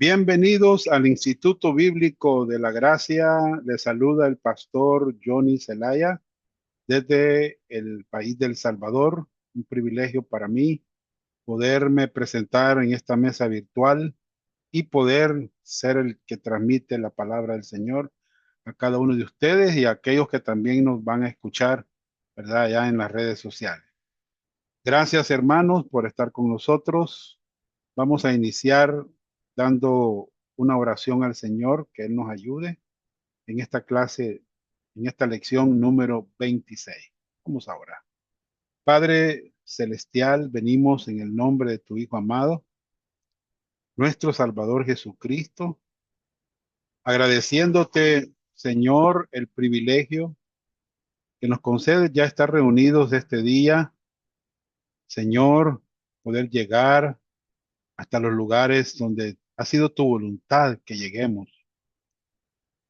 Bienvenidos al Instituto Bíblico de la Gracia. Les saluda el pastor Johnny Zelaya desde el país del Salvador. Un privilegio para mí poderme presentar en esta mesa virtual y poder ser el que transmite la palabra del Señor a cada uno de ustedes y a aquellos que también nos van a escuchar, ¿verdad? Ya en las redes sociales. Gracias, hermanos, por estar con nosotros. Vamos a iniciar dando una oración al Señor, que Él nos ayude en esta clase, en esta lección número 26. Vamos ahora. Padre Celestial, venimos en el nombre de tu Hijo amado, nuestro Salvador Jesucristo, agradeciéndote, Señor, el privilegio que nos concede ya estar reunidos este día, Señor, poder llegar hasta los lugares donde ha sido tu voluntad que lleguemos.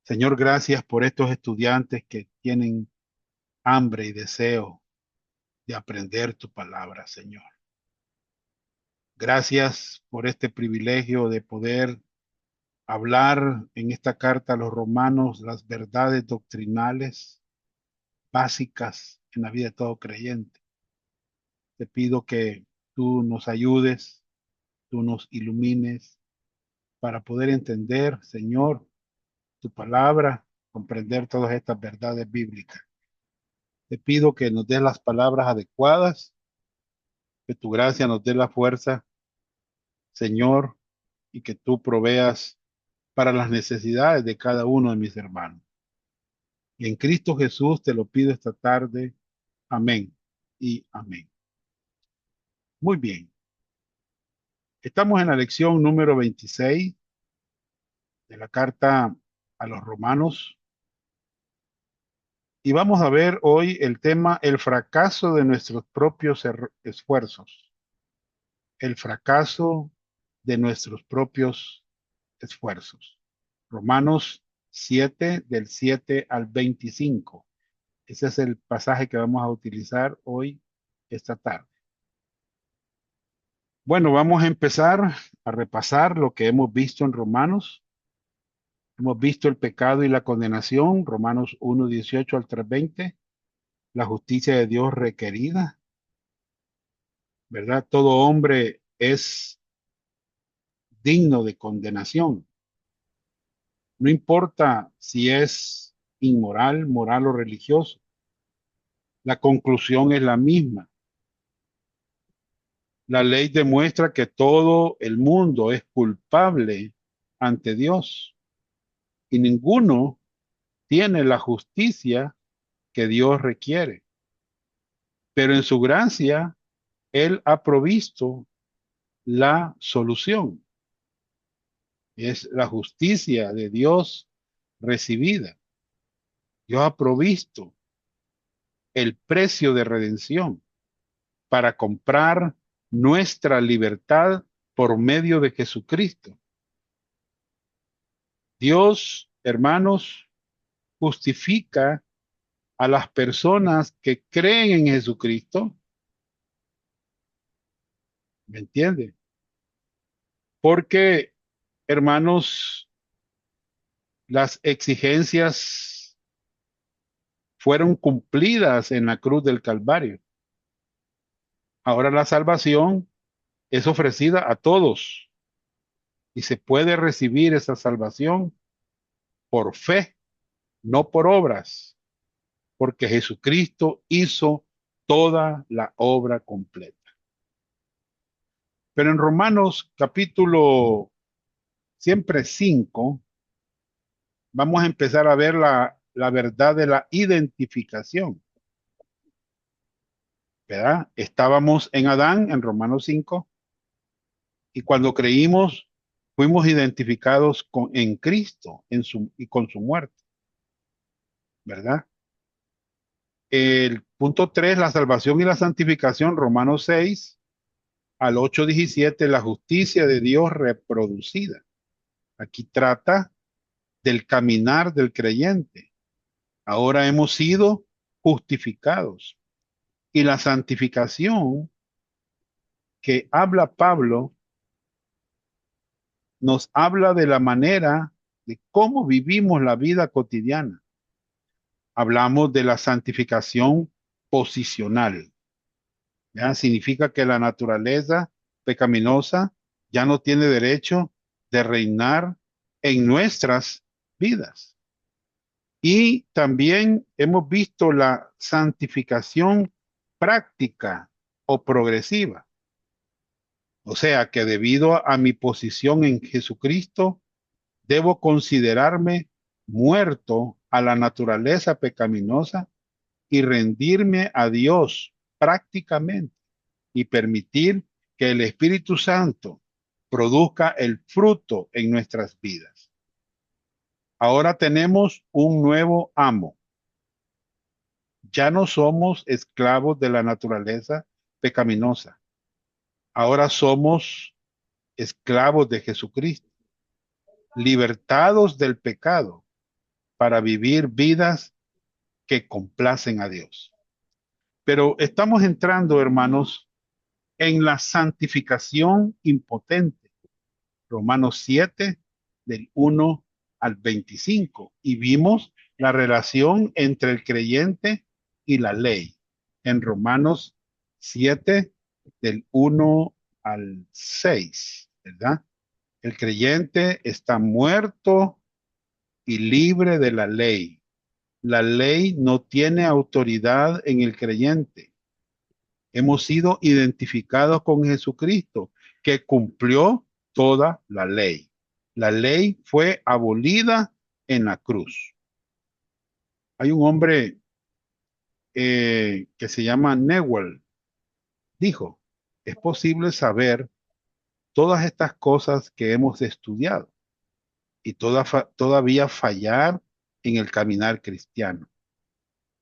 Señor, gracias por estos estudiantes que tienen hambre y deseo de aprender tu palabra, Señor. Gracias por este privilegio de poder hablar en esta carta a los romanos las verdades doctrinales básicas en la vida de todo creyente. Te pido que tú nos ayudes, tú nos ilumines para poder entender, Señor, tu palabra, comprender todas estas verdades bíblicas. Te pido que nos des las palabras adecuadas, que tu gracia nos dé la fuerza, Señor, y que tú proveas para las necesidades de cada uno de mis hermanos. Y en Cristo Jesús te lo pido esta tarde. Amén y amén. Muy bien. Estamos en la lección número 26 de la carta a los romanos y vamos a ver hoy el tema el fracaso de nuestros propios esfuerzos. El fracaso de nuestros propios esfuerzos. Romanos 7, del 7 al 25. Ese es el pasaje que vamos a utilizar hoy, esta tarde. Bueno, vamos a empezar a repasar lo que hemos visto en Romanos. Hemos visto el pecado y la condenación, Romanos 1, 18 al 3, 20. La justicia de Dios requerida, ¿verdad? Todo hombre es digno de condenación. No importa si es inmoral, moral o religioso. La conclusión es la misma. La ley demuestra que todo el mundo es culpable ante Dios y ninguno tiene la justicia que Dios requiere. Pero en su gracia, Él ha provisto la solución. Es la justicia de Dios recibida. Dios ha provisto el precio de redención para comprar nuestra libertad por medio de Jesucristo. Dios, hermanos, justifica a las personas que creen en Jesucristo. ¿Me entiende? Porque, hermanos, las exigencias fueron cumplidas en la cruz del Calvario. Ahora la salvación es ofrecida a todos y se puede recibir esa salvación por fe, no por obras, porque Jesucristo hizo toda la obra completa. Pero en Romanos capítulo siempre 5, vamos a empezar a ver la verdad de la identificación. ¿Verdad? Estábamos en Adán, en Romanos 5, y cuando creímos, fuimos identificados en Cristo y con su muerte. ¿Verdad? El punto 3, la salvación y la santificación, Romanos 6, al 8:17, la justicia de Dios reproducida. Aquí trata del caminar del creyente. Ahora hemos sido justificados. Y la santificación que habla Pablo nos habla de la manera de cómo vivimos la vida cotidiana. Hablamos de la santificación posicional. ¿Ya? Significa que la naturaleza pecaminosa ya no tiene derecho de reinar en nuestras vidas. Y también hemos visto la santificación práctica o progresiva. O sea que debido a mi posición en Jesucristo, debo considerarme muerto a la naturaleza pecaminosa y rendirme a Dios prácticamente y permitir que el Espíritu Santo produzca el fruto en nuestras vidas. Ahora tenemos un nuevo amo. Ya no somos esclavos de la naturaleza pecaminosa. Ahora somos esclavos de Jesucristo, libertados del pecado para vivir vidas que complacen a Dios. Pero estamos entrando, hermanos, en la santificación impotente. Romanos 7, del 1 al 25. Y vimos la relación entre el creyente y la ley. En Romanos 7, del 1 al 6, ¿verdad? El creyente está muerto y libre de la ley. La ley no tiene autoridad en el creyente. Hemos sido identificados con Jesucristo, que cumplió toda la ley. La ley fue abolida en la cruz. Hay un hombre que se llama Newell. Dijo, es posible saber todas estas cosas que hemos estudiado y todavía fallar en el caminar cristiano.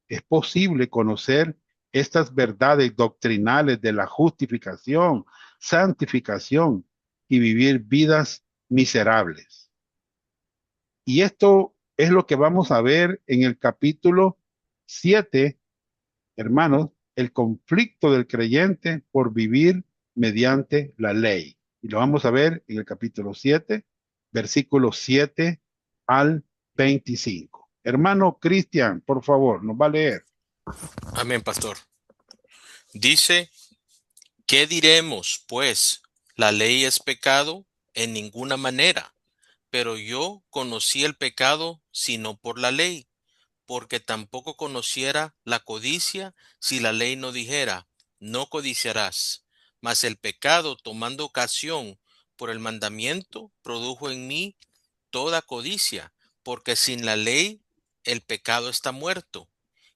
Es posible conocer estas verdades doctrinales de la justificación, santificación y vivir vidas miserables. Y esto es lo que vamos a ver en el capítulo 7, hermanos, el conflicto del creyente por vivir mediante la ley. Y lo vamos a ver en el capítulo 7, versículos 7 al 25. Hermano Cristian, por favor, nos va a leer. Amén, pastor. Dice, ¿qué diremos, pues? ¿La ley es pecado? En ninguna manera. Pero yo conocí el pecado sino por la ley, porque tampoco conociera la codicia si la ley no dijera, no codiciarás. Mas el pecado, tomando ocasión por el mandamiento, produjo en mí toda codicia, porque sin la ley el pecado está muerto.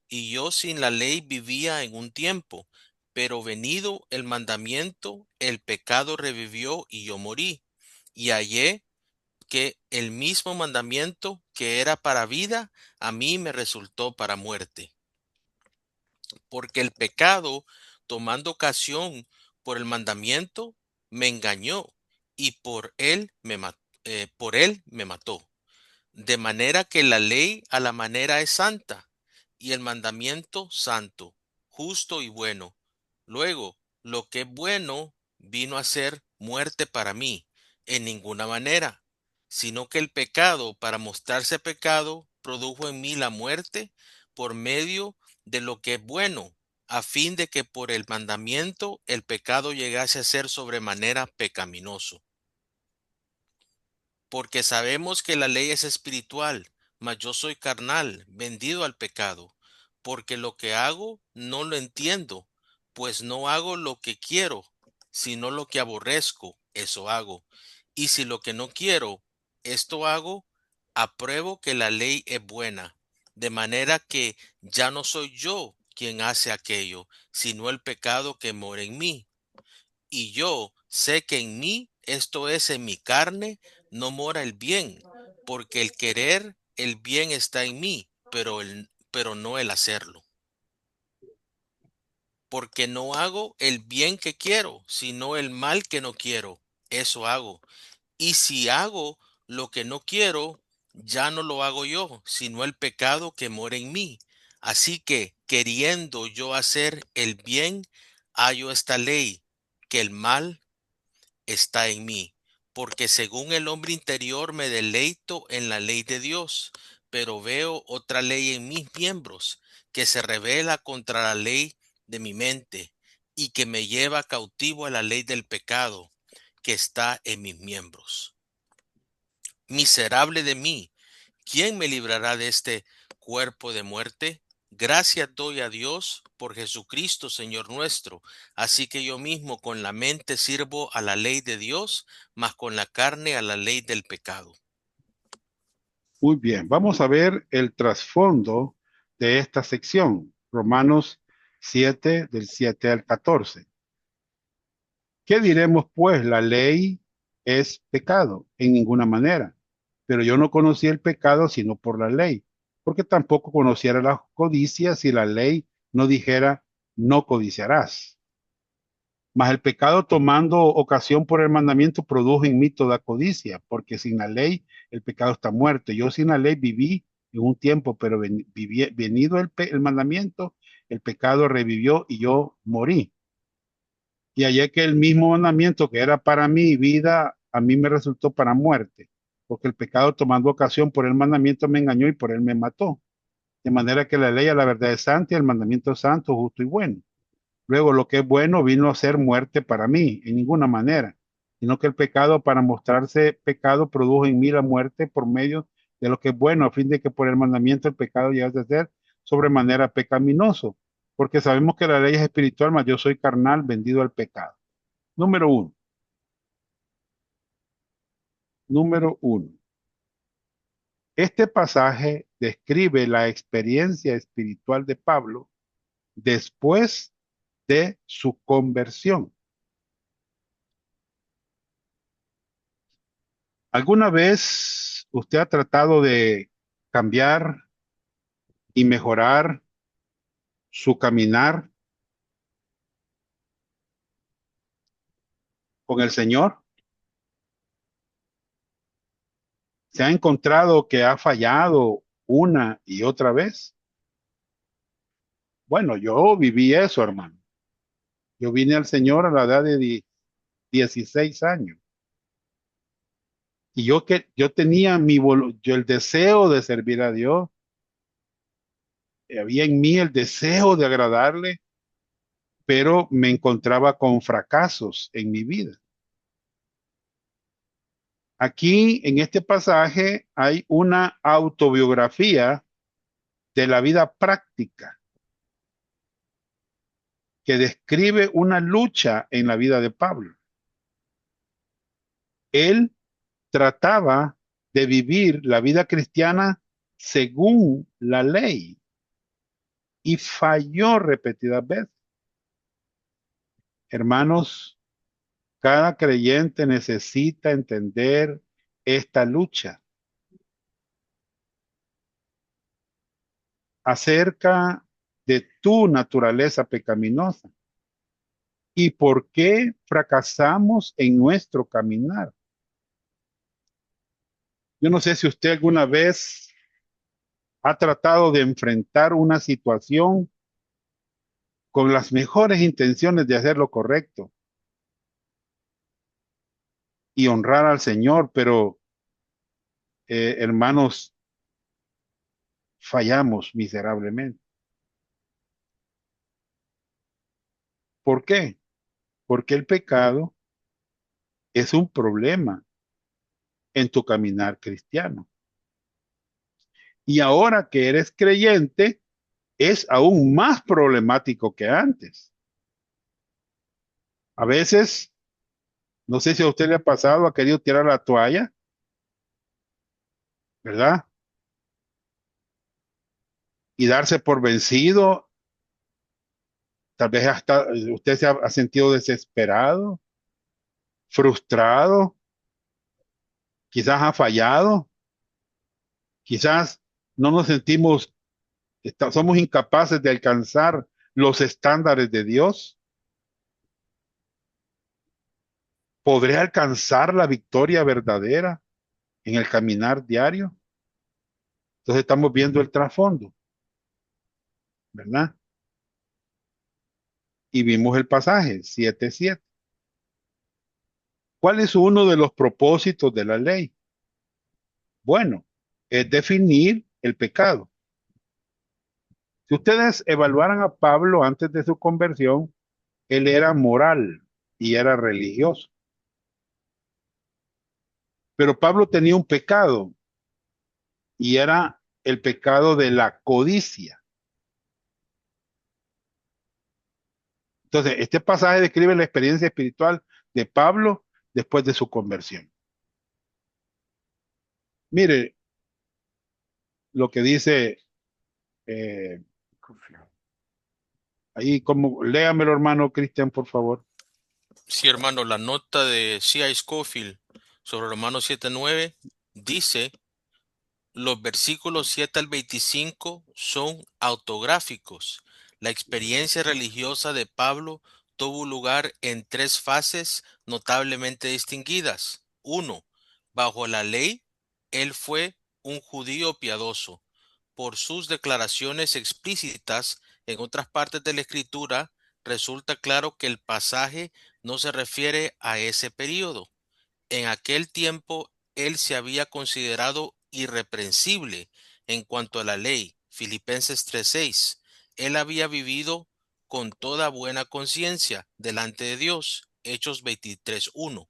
Y yo sin la ley vivía en un tiempo, pero venido el mandamiento, el pecado revivió y yo morí. Y hallé que el mismo mandamiento que era para vida, a mí me resultó para muerte. Porque el pecado, tomando ocasión por el mandamiento, me engañó y por él me mató. De manera que la ley a la manera es santa y el mandamiento santo, justo y bueno. Luego, lo que es bueno vino a ser muerte para mí, en ninguna manera, sino que el pecado, para mostrarse pecado, produjo en mí la muerte por medio de lo que es bueno, a fin de que por el mandamiento el pecado llegase a ser sobremanera pecaminoso. Porque sabemos que la ley es espiritual, mas yo soy carnal, vendido al pecado. Porque lo que hago no lo entiendo, pues no hago lo que quiero, sino lo que aborrezco, eso hago. Y si lo que no quiero, esto hago, apruebo que la ley es buena. De manera que ya no soy yo quien hace aquello, sino el pecado que mora en mí. Y yo sé que en mí, esto es en mi carne, no mora el bien, porque el querer el bien está en mí, pero no el hacerlo. Porque no hago el bien que quiero, sino el mal que no quiero. Eso hago. Y si hago lo que no quiero, ya no lo hago yo, sino el pecado que mora en mí. Así que, queriendo yo hacer el bien, hallo esta ley, que el mal está en mí, porque según el hombre interior me deleito en la ley de Dios, pero veo otra ley en mis miembros que se revela contra la ley de mi mente y que me lleva cautivo a la ley del pecado que está en mis miembros. Miserable de mí, ¿quién me librará de este cuerpo de muerte? Gracias doy a Dios por Jesucristo, Señor nuestro. Así que yo mismo con la mente sirvo a la ley de Dios, mas con la carne a la ley del pecado. Muy bien, vamos a ver el trasfondo de esta sección, Romanos 7, del 7 al 14. ¿Qué diremos pues? La ley es pecado en ninguna manera, pero yo no conocí el pecado sino por la ley, porque tampoco conociera la codicia si la ley no dijera no codiciarás. Mas el pecado tomando ocasión por el mandamiento produjo en mí toda codicia, porque sin la ley el pecado está muerto. Yo sin la ley viví en un tiempo, pero venido el mandamiento, el pecado revivió y yo morí. Y hallé que el mismo mandamiento que era para mí vida, a mí me resultó para muerte, porque el pecado tomando ocasión por el mandamiento me engañó y por él me mató. De manera que la ley a la verdad es santa y el mandamiento es santo, justo y bueno. Luego, lo que es bueno vino a ser muerte para mí, en ninguna manera, sino que el pecado, para mostrarse pecado, produjo en mí la muerte por medio de lo que es bueno, a fin de que por el mandamiento el pecado llegase a ser sobremanera pecaminoso, porque sabemos que la ley es espiritual, mas yo soy carnal, vendido al pecado. Número uno. Número uno. Este pasaje describe la experiencia espiritual de Pablo después de su conversión. ¿Alguna vez usted ha tratado de cambiar y mejorar su caminar con el Señor? ¿Se ha encontrado que ha fallado una y otra vez? Bueno, yo viví eso, hermano. Yo vine al Señor a la edad de 16 años. Y yo tenía yo el deseo de servir a Dios, había en mí el deseo de agradarle, pero me encontraba con fracasos en mi vida. Aquí en este pasaje hay una autobiografía de la vida práctica que describe una lucha en la vida de Pablo. Él trataba de vivir la vida cristiana según la ley y falló repetidas veces. Hermanos, cada creyente necesita entender esta lucha acerca de tu naturaleza pecaminosa y por qué fracasamos en nuestro caminar. Yo no sé si usted alguna vez ha tratado de enfrentar una situación con las mejores intenciones de hacer lo correcto y honrar al Señor, pero hermanos, fallamos miserablemente. ¿Por qué? Porque el pecado es un problema en tu caminar cristiano. Y ahora que eres creyente, es aún más problemático que antes. A veces, no sé si a usted le ha pasado, ha querido tirar la toalla, ¿verdad? Y darse por vencido. Tal vez hasta usted ha sentido desesperado, frustrado, quizás ha fallado, quizás no nos sentimos, somos incapaces de alcanzar los estándares de Dios. ¿Podré alcanzar la victoria verdadera en el caminar diario? Entonces estamos viendo el trasfondo, ¿verdad? Y vimos el pasaje 7:7. ¿Cuál es uno de los propósitos de la ley? Bueno, es definir el pecado. Si ustedes evaluaran a Pablo antes de su conversión, él era moral y era religioso. Pero Pablo tenía un pecado y era el pecado de la codicia. Entonces, este pasaje describe la experiencia espiritual de Pablo después de su conversión. Mire lo que dice eh, ahí, como léamelo, hermano Cristian, por favor. Sí, hermano, la nota de C.I. Scofield sobre Romanos 7:9 dice, los versículos 7 al 25 son autográficos. La experiencia religiosa de Pablo tuvo lugar en tres fases notablemente distinguidas. Uno, bajo la ley, él fue un judío piadoso. Por sus declaraciones explícitas en otras partes de la Escritura, resulta claro que el pasaje no se refiere a ese período. En aquel tiempo él se había considerado irreprensible en cuanto a la ley. Filipenses 3:6. Él había vivido con toda buena conciencia delante de Dios. Hechos 23:1.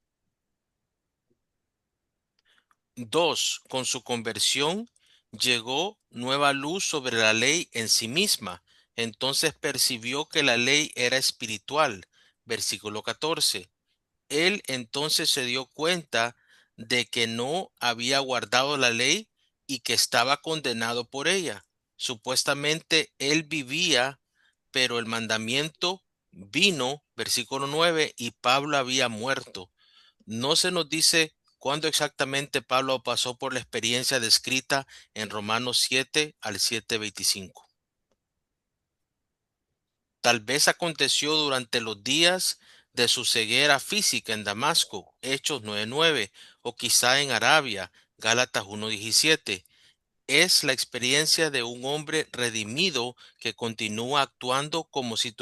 2. Con su conversión llegó nueva luz sobre la ley en sí misma. Entonces percibió que la ley era espiritual. Versículo 14. Él entonces se dio cuenta de que no había guardado la ley y que estaba condenado por ella. Supuestamente él vivía, pero el mandamiento vino, versículo 9, y Pablo había muerto. No se nos dice cuándo exactamente Pablo pasó por la experiencia descrita en Romanos 7 al 7:25. Tal vez aconteció durante los días de su ceguera física en Damasco, Hechos 9:9, o quizá en Arabia, Gálatas 1:17. Es la experiencia de un hombre redimido que continúa actuando como si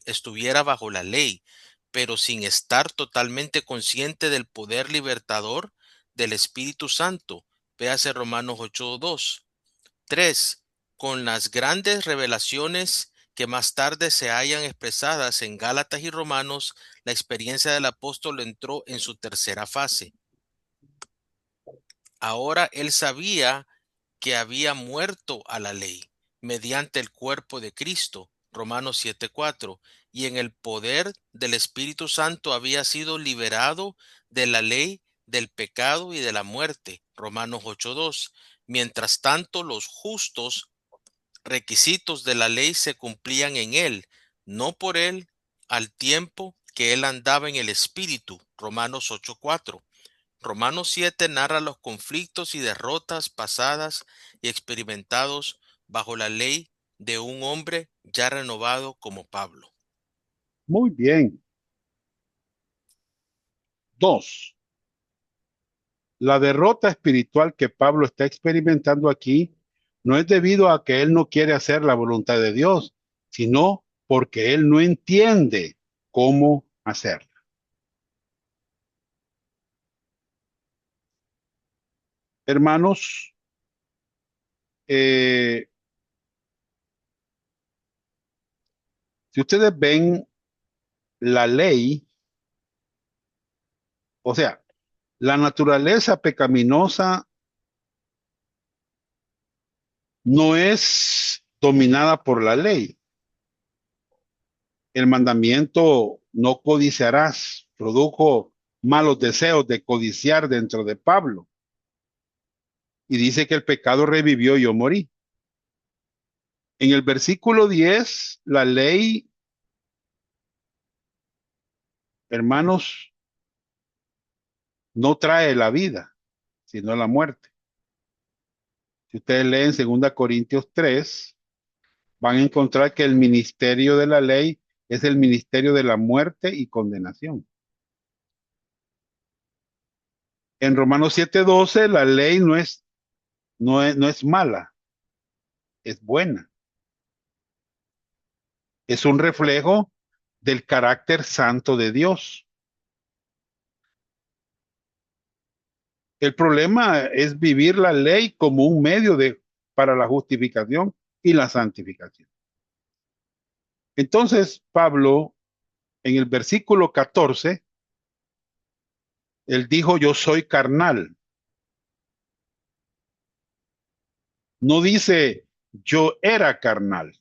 estuviera bajo la ley, pero sin estar totalmente consciente del poder libertador del Espíritu Santo. Véase Romanos 8:2. 3. Con las grandes revelaciones que más tarde se hallan expresadas en Gálatas y Romanos, la experiencia del apóstol entró en su tercera fase. Ahora él sabía que había muerto a la ley mediante el cuerpo de Cristo, Romanos 7:4, y en el poder del Espíritu Santo había sido liberado de la ley del pecado y de la muerte, Romanos 8:2. Mientras tanto, los justos requisitos de la ley se cumplían en él, no por él, al tiempo que él andaba en el Espíritu. Romanos 8:4. Romanos 7 narra los conflictos y derrotas pasadas y experimentados bajo la ley de un hombre ya renovado como Pablo. Muy bien. Dos, la derrota espiritual que Pablo está experimentando aquí no es debido a que él no quiere hacer la voluntad de Dios, sino porque él no entiende cómo hacerla. Hermanos, eh, si ustedes ven la ley, o sea, la naturaleza pecaminosa no es dominada por la ley. El mandamiento no codiciarás produjo malos deseos de codiciar dentro de Pablo. Y dice que el pecado revivió y yo morí. En el versículo 10, la ley, hermanos, no trae la vida, sino la muerte. Si ustedes leen 2 Corintios 3, van a encontrar que el ministerio de la ley es el ministerio de la muerte y condenación. En Romanos 7:12, la ley no es mala, es buena. Es un reflejo del carácter santo de Dios. El problema es vivir la ley como un medio para la justificación y la santificación. Entonces, Pablo, en el versículo 14, él dijo, yo soy carnal. No dice, yo era carnal.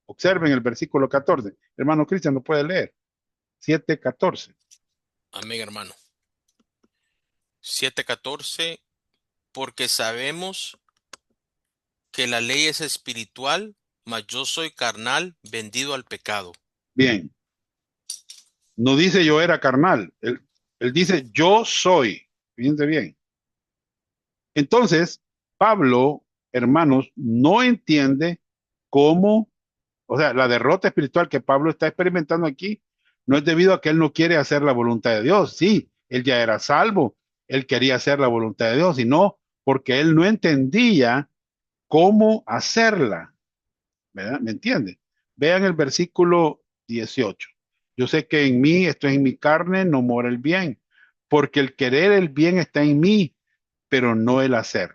Observen el versículo 14. Hermano Cristian, lo puede leer. 7:14. Amén, hermano. 7:14, porque sabemos que la ley es espiritual, mas yo soy carnal, vendido al pecado. Bien, no dice yo era carnal. Él dice yo soy. Fíjense bien. Entonces, Pablo, hermanos, no entiende cómo, o sea, la derrota espiritual que Pablo está experimentando aquí no es debido a que él no quiere hacer la voluntad de Dios. Sí, él ya era salvo, él quería hacer la voluntad de Dios, sino porque él no entendía cómo hacerla, ¿verdad? ¿Me entiende? Vean el versículo 18. Yo sé que en mí, esto es en mi carne, no mora el bien, porque el querer el bien está en mí, pero no el hacer.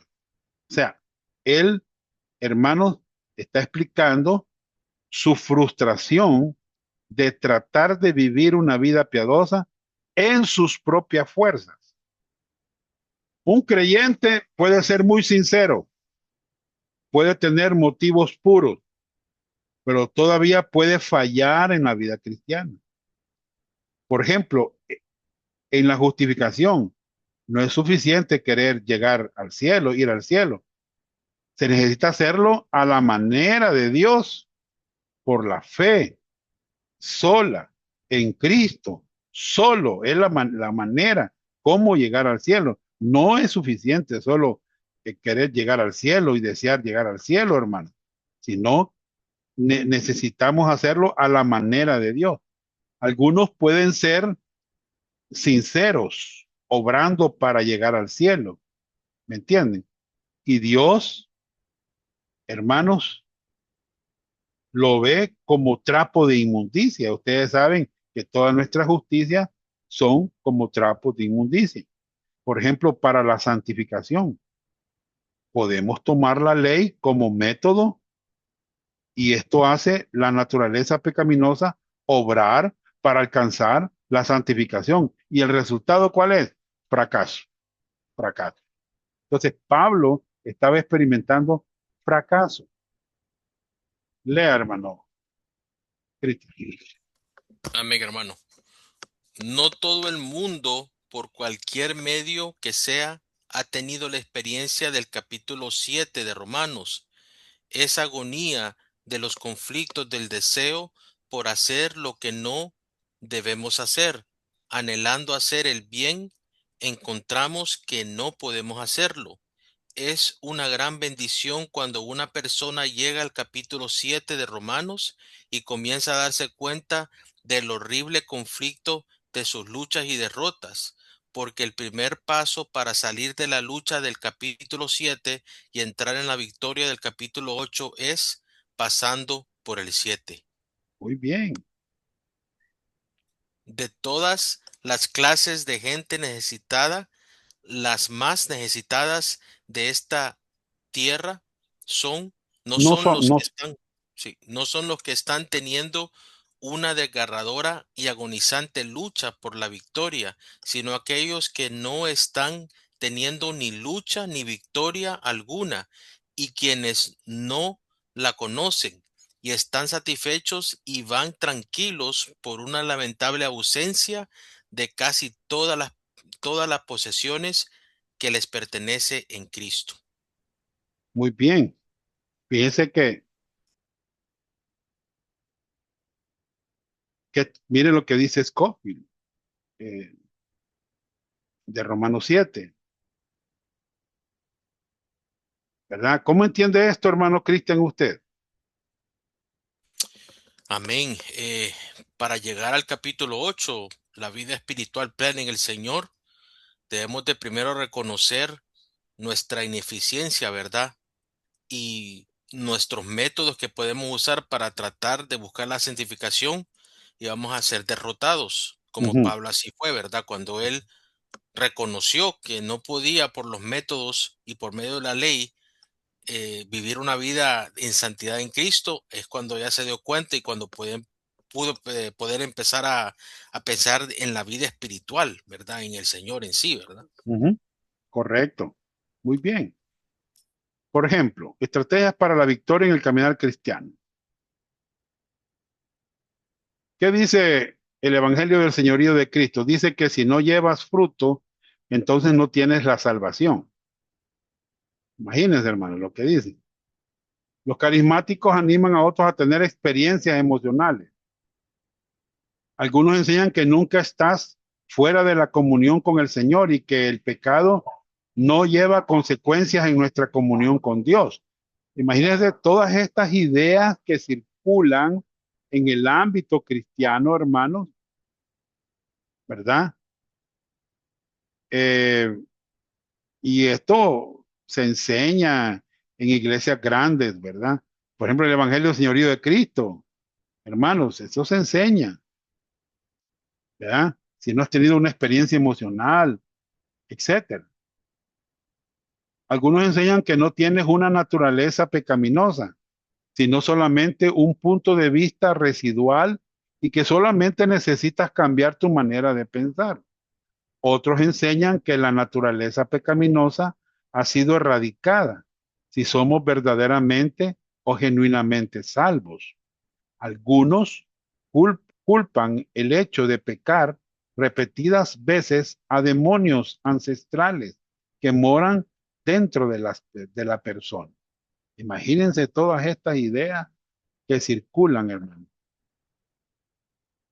O sea, él, hermanos, está explicando su frustración de tratar de vivir una vida piadosa en sus propias fuerzas. Un creyente puede ser muy sincero, puede tener motivos puros, pero todavía puede fallar en la vida cristiana. Por ejemplo, en la justificación, no es suficiente querer llegar al cielo, ir al cielo. Se necesita hacerlo a la manera de Dios, por la fe, sola, en Cristo. Solo es la manera cómo llegar al cielo. No es suficiente solo querer llegar al cielo y desear llegar al cielo, hermano, sino necesitamos hacerlo a la manera de Dios. Algunos pueden ser sinceros, obrando para llegar al cielo, ¿me entienden? Y Dios, hermanos, lo ve como trapo de inmundicia. Ustedes saben que todas nuestras justicias son como trapos de inmundicia. Por ejemplo, para la santificación, podemos tomar la ley como método y esto hace la naturaleza pecaminosa obrar para alcanzar la santificación. ¿Y el resultado cuál es? Fracaso, fracaso. Entonces, Pablo estaba experimentando fracaso. Lea, hermano. Cristian. Amén, hermano. No todo el mundo, por cualquier medio que sea, ha tenido la experiencia del capítulo 7 de Romanos, esa agonía de los conflictos del deseo por hacer lo que no debemos hacer. Anhelando hacer el bien, encontramos que no podemos hacerlo. Es una gran bendición cuando una persona llega al capítulo 7 de Romanos y comienza a darse cuenta del horrible conflicto de sus luchas y derrotas, porque el primer paso para salir de la lucha del capítulo 7 y entrar en la victoria del capítulo 8 es pasando por el 7. Muy bien. De todas las clases de gente necesitada, las más necesitadas de esta tierra son, no No son son, los no, que están, sí, no son los que están teniendo una desgarradora y agonizante lucha por la victoria, sino aquellos que no están teniendo ni lucha ni victoria alguna y quienes no la conocen y están satisfechos y van tranquilos por una lamentable ausencia de casi todas las posesiones que les pertenece en Cristo. muy bien. Fíjense que mire lo que dice Scofield, eh, de Romanos 7, ¿verdad? ¿Cómo entiende esto, hermano Cristian, usted? Amén. Para llegar al capítulo 8, la vida espiritual plena en el Señor, debemos de primero reconocer nuestra ineficiencia, ¿verdad? Y nuestros métodos que podemos usar para tratar de buscar la santificación y vamos a ser derrotados, como Ujú. Pablo así fue, ¿verdad? Cuando él reconoció que no podía por los métodos y por medio de la ley vivir una vida en santidad en Cristo, es cuando ya se dio cuenta y cuando pudo poder empezar a pensar en la vida espiritual, ¿verdad? En el Señor en sí, ¿verdad? Ujú, correcto. Muy bien. Por ejemplo, estrategias para la victoria en el caminar cristiano. ¿Qué dice el Evangelio del Señorío de Cristo? Dice que si no llevas fruto, entonces no tienes la salvación. Imagínense, hermano, lo que dice. Los carismáticos animan a otros a tener experiencias emocionales. Algunos enseñan que nunca estás fuera de la comunión con el Señor y que el pecado no lleva consecuencias en nuestra comunión con Dios. Imagínense todas estas ideas que circulan en el ámbito cristiano, hermanos, ¿verdad? Eh, y esto se enseña en iglesias grandes, ¿verdad? Por ejemplo, el Evangelio del Señorío de Cristo, hermanos, eso se enseña, ¿verdad? Si no has tenido una experiencia emocional, etcétera. Algunos enseñan que no tienes una naturaleza pecaminosa, sino solamente un punto de vista residual y que solamente necesitas cambiar tu manera de pensar. Otros enseñan que la naturaleza pecaminosa ha sido erradicada si somos verdaderamente o genuinamente salvos. Algunos culpan el hecho de pecar repetidas veces a demonios ancestrales que moran dentro de la persona. Imagínense todas estas ideas que circulan, hermano.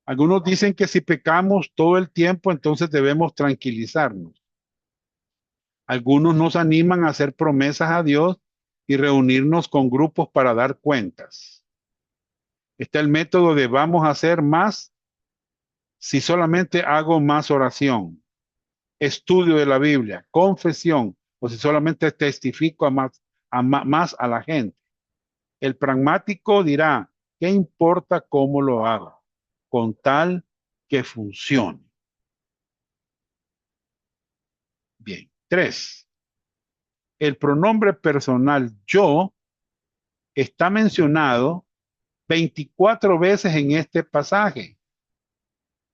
Algunos dicen que si pecamos todo el tiempo, entonces debemos tranquilizarnos. Algunos nos animan a hacer promesas a Dios y reunirnos con grupos para dar cuentas. Está el método de vamos a hacer más si solamente hago más oración, estudio de la Biblia, confesión, o si solamente testifico más a la gente. El pragmático dirá, ¿qué importa cómo lo hago? Con tal que funcione. Bien. 3. El pronombre personal yo está mencionado 24 veces en este pasaje,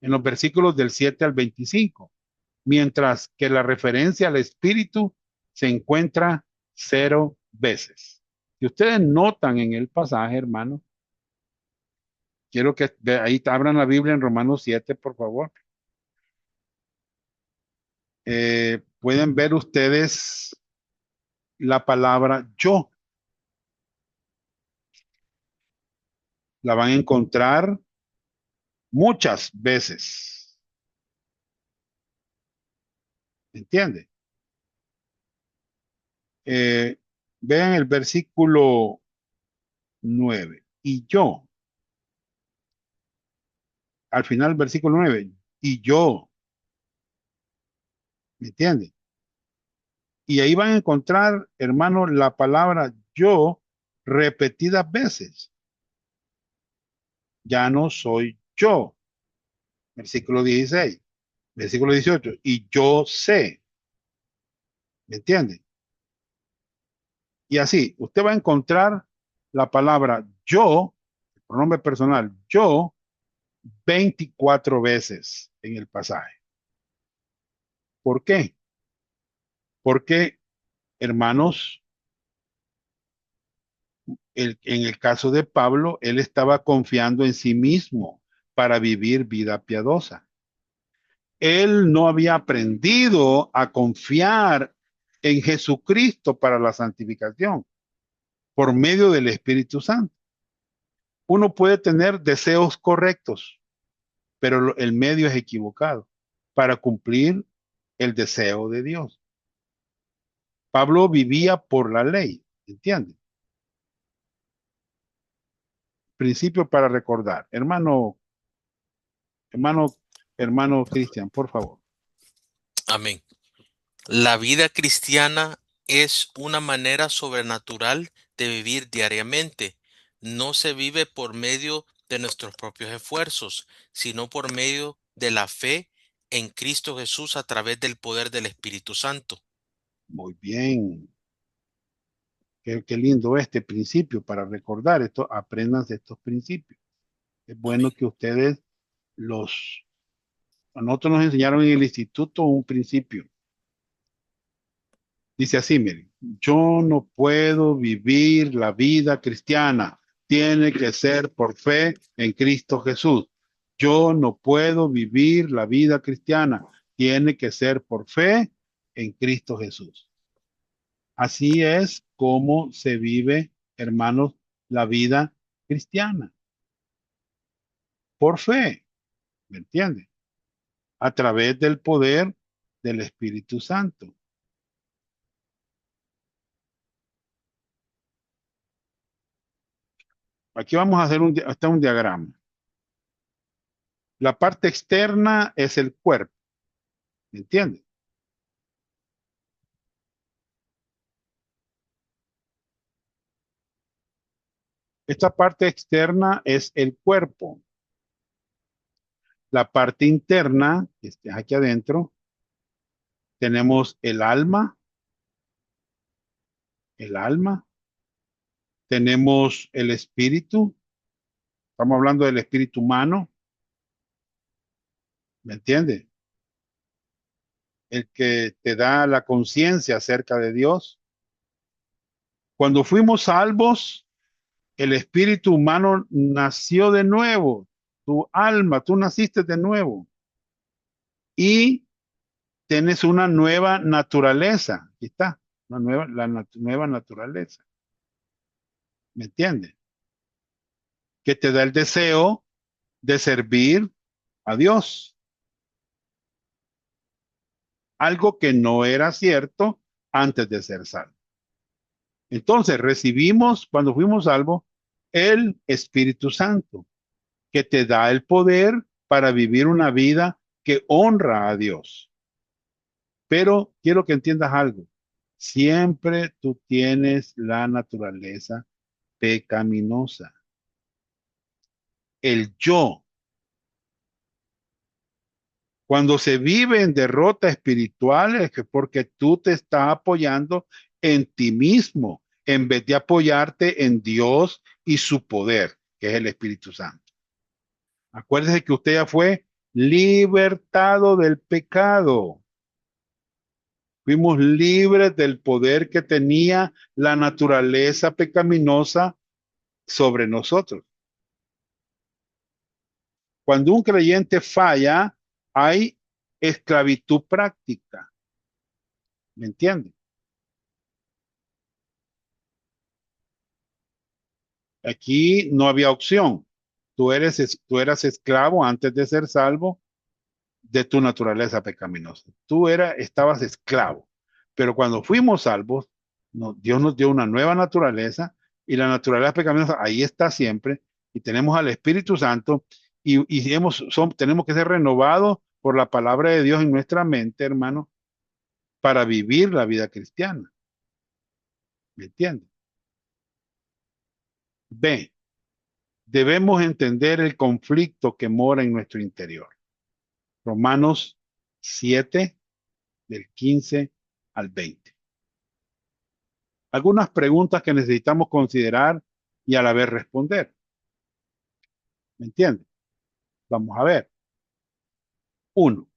en los versículos del 7 al 25, mientras que la referencia al Espíritu se encuentra 0 veces. Si ustedes notan en el pasaje, hermano, quiero que ahí abran la Biblia en Romanos 7, por favor. Pueden ver ustedes la palabra yo. La van a encontrar muchas veces. ¿Entiende? Eh, Vean el versículo 9. Y yo, al final, versículo 9. Y yo, ¿me entiende? Y ahí van a encontrar, hermano, la palabra yo repetidas veces. Ya no soy yo. Versículo 16. Versículo 18. Y yo sé. ¿Me entiende? Y así, usted va a encontrar la palabra yo, el pronombre personal, yo, 24 veces en el pasaje. ¿Por qué? Porque, hermanos, en el caso de Pablo, él estaba confiando en sí mismo para vivir vida piadosa. Él no había aprendido a confiar en Jesucristo para la santificación por medio del Espíritu Santo. Uno puede tener deseos correctos, pero el medio es equivocado para cumplir el deseo de Dios. Pablo vivía por la ley, ¿entiende? Principio para recordar. Hermano, hermano Cristian, por favor. Amén. La vida cristiana es una manera sobrenatural de vivir diariamente. No se vive por medio de nuestros propios esfuerzos, sino por medio de la fe en Cristo Jesús a través del poder del Espíritu Santo. Muy bien. Qué lindo este principio para recordar esto. Aprendan de estos principios. Es bueno Amén. que ustedes los... A nosotros nos enseñaron en el instituto un principio. Dice así, miren, yo no puedo vivir la vida cristiana. Tiene que ser por fe en Cristo Jesús. Yo no puedo vivir la vida cristiana. Tiene que ser por fe en Cristo Jesús. Así es como se vive, hermanos, la vida cristiana. Por fe, ¿me entiende? A través del poder del Espíritu Santo. Aquí vamos a hacer hasta un diagrama. La parte externa es el cuerpo, ¿me entiende? Esta parte externa es el cuerpo. La parte interna, que está aquí adentro, tenemos el alma, tenemos el espíritu, estamos hablando del espíritu humano, ¿me entiende? El que te da la conciencia acerca de Dios. Cuando fuimos salvos, el espíritu humano nació de nuevo, tu alma, tú naciste de nuevo y tienes una nueva naturaleza. Aquí está, nueva naturaleza. ¿Me entiendes? Que te da el deseo de servir a Dios. Algo que no era cierto antes de ser salvo. Entonces recibimos, cuando fuimos salvos, el Espíritu Santo, que te da el poder para vivir una vida que honra a Dios. Pero quiero que entiendas algo. Siempre tú tienes la naturaleza pecaminosa. El yo. Cuando se vive en derrota espiritual es que porque tú te estás apoyando en ti mismo en vez de apoyarte en Dios y su poder, que es el Espíritu Santo. Acuérdese que usted ya fue libertado del pecado. Fuimos libres del poder que tenía la naturaleza pecaminosa sobre nosotros. Cuando un creyente falla, hay esclavitud práctica. ¿Me entiende? Aquí no había opción. Tú eras esclavo antes de ser salvo de tu naturaleza pecaminosa. Estabas esclavo. Pero cuando fuimos salvos, Dios nos dio una nueva naturaleza y la naturaleza pecaminosa ahí está siempre y tenemos al Espíritu Santo y tenemos que ser renovados por la palabra de Dios en nuestra mente, hermano, para vivir la vida cristiana. ¿Me entiendes? B. Debemos entender el conflicto que mora en nuestro interior. Romanos 7, del 15 al 20. Algunas preguntas que necesitamos considerar y a la vez responder. ¿Me entiendes? Vamos a ver. Uno,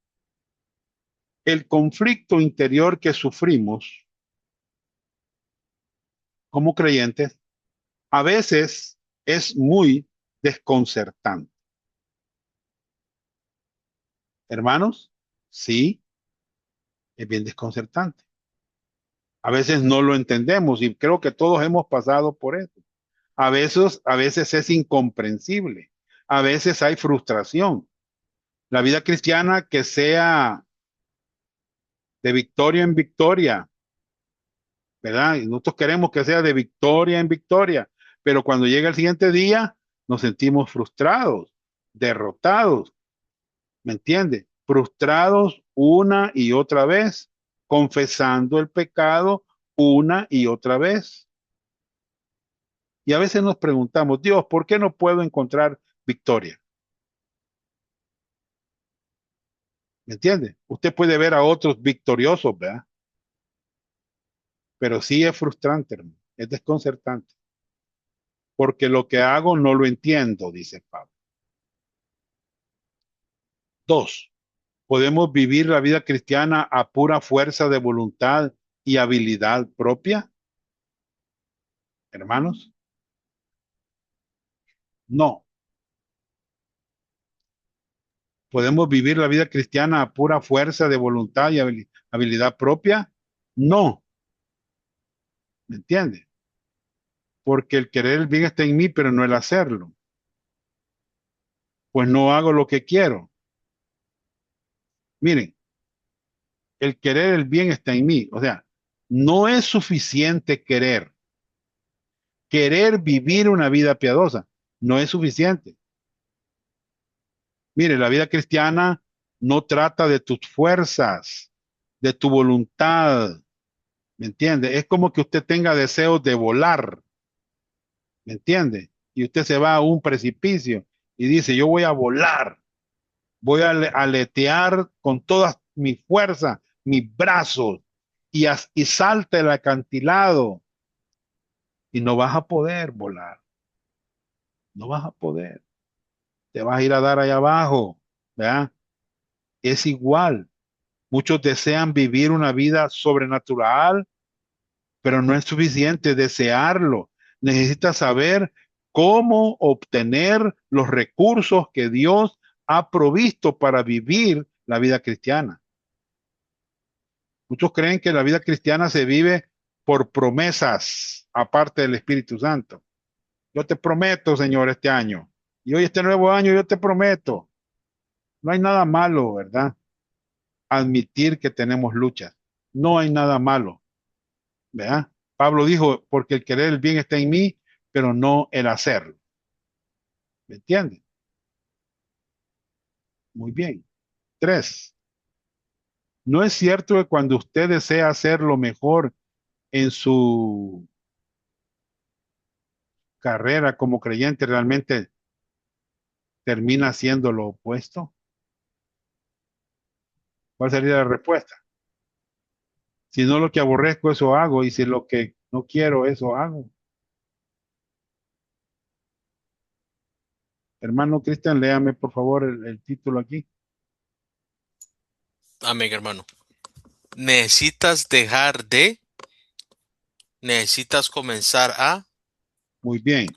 el conflicto interior que sufrimos como creyentes a veces es muy desconcertante. Hermanos, sí, es bien desconcertante. A veces no lo entendemos y creo que todos hemos pasado por eso. A veces es incomprensible. A veces hay frustración. La vida cristiana que sea de victoria en victoria, ¿verdad? Y nosotros queremos que sea de victoria en victoria, pero cuando llega el siguiente día nos sentimos frustrados, derrotados, ¿me entiende? Frustrados una y otra vez, confesando el pecado una y otra vez. Y a veces nos preguntamos, Dios, ¿por qué no puedo encontrar victoria? ¿Me entiende? Usted puede ver a otros victoriosos, ¿verdad? Pero sí es frustrante, hermano. Es desconcertante. Porque lo que hago no lo entiendo, dice Pablo. Dos, podemos vivir la vida cristiana a pura fuerza de voluntad y habilidad propia, hermanos. No. ¿Podemos vivir la vida cristiana a pura fuerza de voluntad y habilidad propia? No, ¿me entiende? Porque el querer el bien está en mí, pero no el hacerlo. Pues no hago lo que quiero. Miren, el querer el bien está en mí. O sea, no es suficiente querer. Querer vivir una vida piadosa no es suficiente. Mire, la vida cristiana no trata de tus fuerzas, de tu voluntad, ¿me entiende? Es como que usted tenga deseos de volar, ¿me entiende? Y usted se va a un precipicio y dice, yo voy a volar, voy a aletear con todas mis fuerzas, mis brazos, y salta el acantilado y no vas a poder volar, no vas a poder, te vas a ir a dar allá abajo, ¿verdad? Es igual. Muchos desean vivir una vida sobrenatural, pero no es suficiente desearlo. Necesitas saber cómo obtener los recursos que Dios ha provisto para vivir la vida cristiana. Muchos creen que la vida cristiana se vive por promesas, aparte del Espíritu Santo. Yo te prometo, Señor, este año. Y hoy, este nuevo año, yo te prometo. No hay nada malo, ¿verdad? Admitir que tenemos luchas. No hay nada malo. ¿Verdad? Pablo dijo, porque el querer el bien está en mí, pero no el hacerlo. ¿Me entiende? Muy bien. Tres, no es cierto que cuando usted desea hacer lo mejor en su carrera como creyente, realmente termina haciendo lo opuesto. ¿Cuál sería la respuesta? Si no lo que aborrezco, eso hago, y si lo que no quiero, eso hago. Hermano Cristian, léame por favor el título aquí. Amén, hermano. Necesitas dejar de, necesitas comenzar a Muy bien.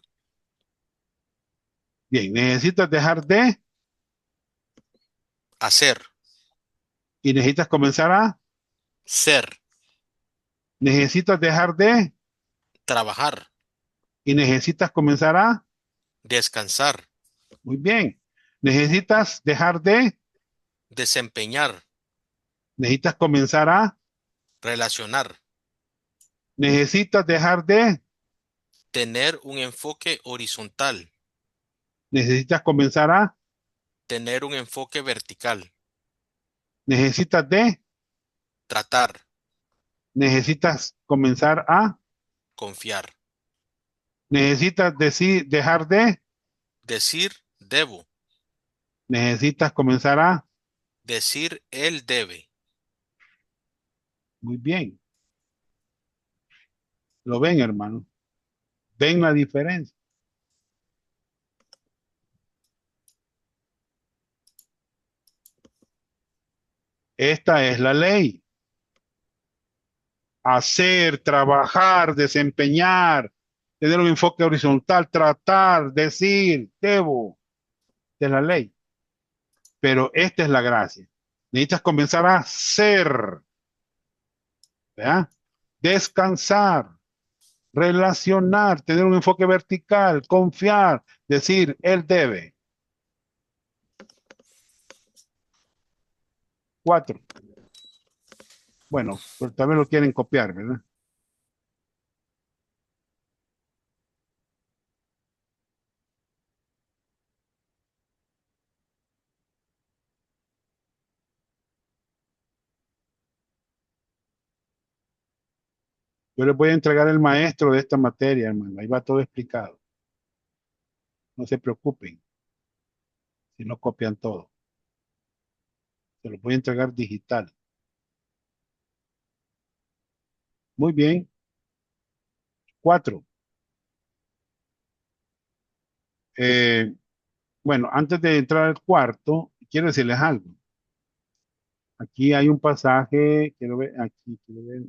Bien, necesitas dejar de hacer, y necesitas comenzar a, ser, necesitas dejar de trabajar, y necesitas comenzar a, descansar, muy bien, necesitas dejar de, desempeñar, necesitas comenzar a, relacionar, necesitas dejar de, tener un enfoque horizontal, necesitas comenzar a, tener un enfoque vertical, necesitas de, tratar, necesitas comenzar a, confiar, necesitas decir, dejar de, decir debo, necesitas comenzar a, decir él debe. muy bien, lo ven hermano, ven la diferencia. Esta es la ley. Hacer, trabajar, desempeñar, tener un enfoque horizontal, tratar, decir, debo, de la ley. Pero esta es la gracia. Necesitas comenzar a ser, ¿verdad? Descansar, relacionar, tener un enfoque vertical, confiar, decir, él debe. Cuatro. Bueno, pero también lo quieren copiar, ¿verdad? Yo les voy a entregar el maestro de esta materia, hermano. Ahí va todo explicado. No se preocupen si no copian todo. Te lo voy a entregar digital. Muy bien. 4. Eh, bueno, antes de entrar al cuarto, quiero decirles algo. Aquí hay un pasaje, quiero ver, aquí, quiero ver.